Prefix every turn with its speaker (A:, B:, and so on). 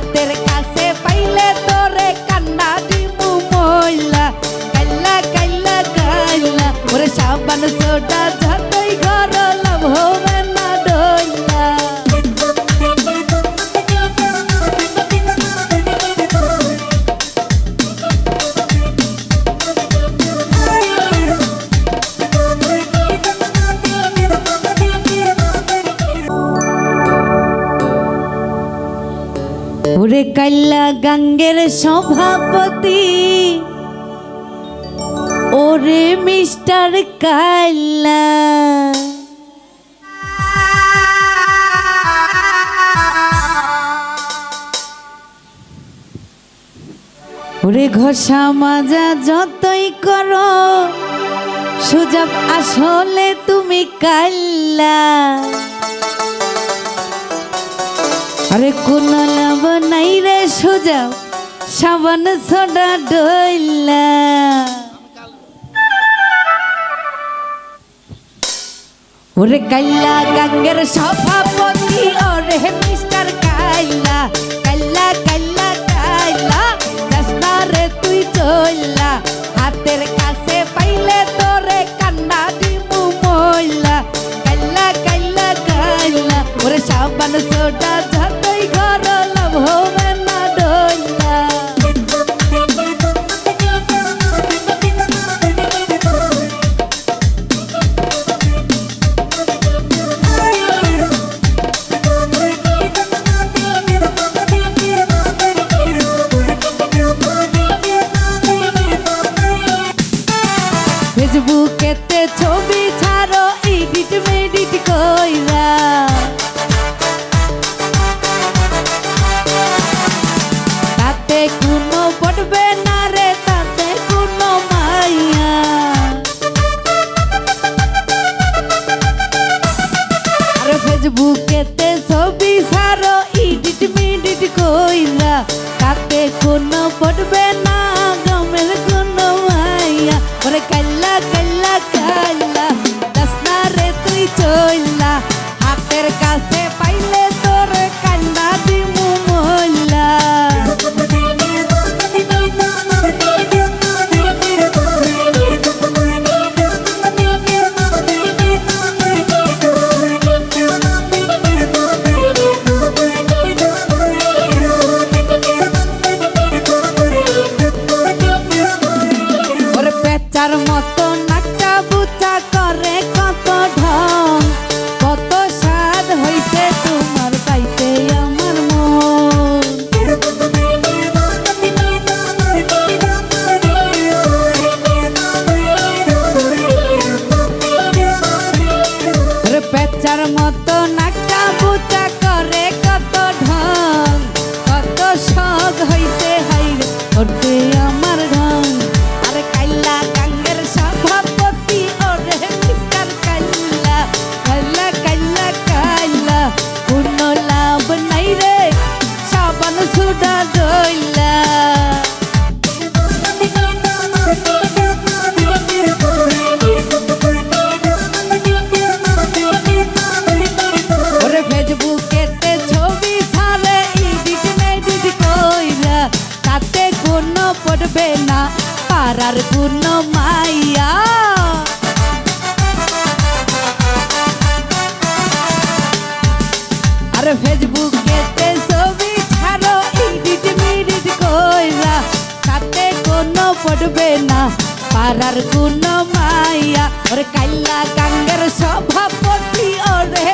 A: হাতের কাছে পাইলে তোরে কান্না দিমু মইলা কাইলা কাইলা কাইলা ওরে সাবান সোডা যতই ঘর লাভ হবে না ডইলা ওরে কাইলা গাঙ্গের সভাপতি ওরে মিস্টার কাইলা ওরে ঘষা মাজা যতই করো সুজাব আসলে তুমি কাইলা আরে কোন লাভ নাই রে সুজাব সাবান সোডা ডইলা ওরে কাইলা গাঙ্গের সভাপতি ওরে মিস্টার কাইলা কাইলা কাইলা কাইলা রাস্তা রে তুই চইলা হাতের কাছে পাইলে তোরে কান্না দিমু মইলা কাইলা কাইলা কাইলা ওরে সাবান সোডা যতই ঘর লাভ হবে না ডইলা ফেসবুকেতে ছবি ছাড়ো এডিট মেডিট কইরা তাতে কোনো পড়বে না রে তাতে কোনো মাইয়া আর ফেসবুকেতে ছবি ছাড়ো এডিট মেডিট কইরা তাতে কোনো পড়বে না গমের কোনো মাইয়া ওরে কাইলা কাইলা কাইলা দাসনা রে তুই চইলা হাতের কাছে পাইলে তোর কান্না দিমু মইলা ওরে পেচার মতো নাকটা বুচা করে কত ঢং কত স্বাদ হইছে তোমার পাইতে আমার মন ওরে পেচার মতো নাকটা বুচা করে কত ঢং কত শখ হইছে হাইরে ওরে আমার ঢং আরে কাইলা গাঙ্গের সভাপতি ওরে মিস্টার কাইলা কাইলা কাইলা কাইলা কোনো লাভ নাই রে সাবান সোডা ডইলা ওরে ফেসবুকেতে ছবি ছাড়ে এডিট মেডিট কইরা তাতে কোনো পড়বে না পারার কোনো মাইয়া আর ফেসবুকেতে ছবি ছাড়ো এডিট মেডিট কইরা তাতে কোনো পড়বে না পারার কোনো মাইয়া ওরে কাইলা গাঙ্গের সভাপতি ওরে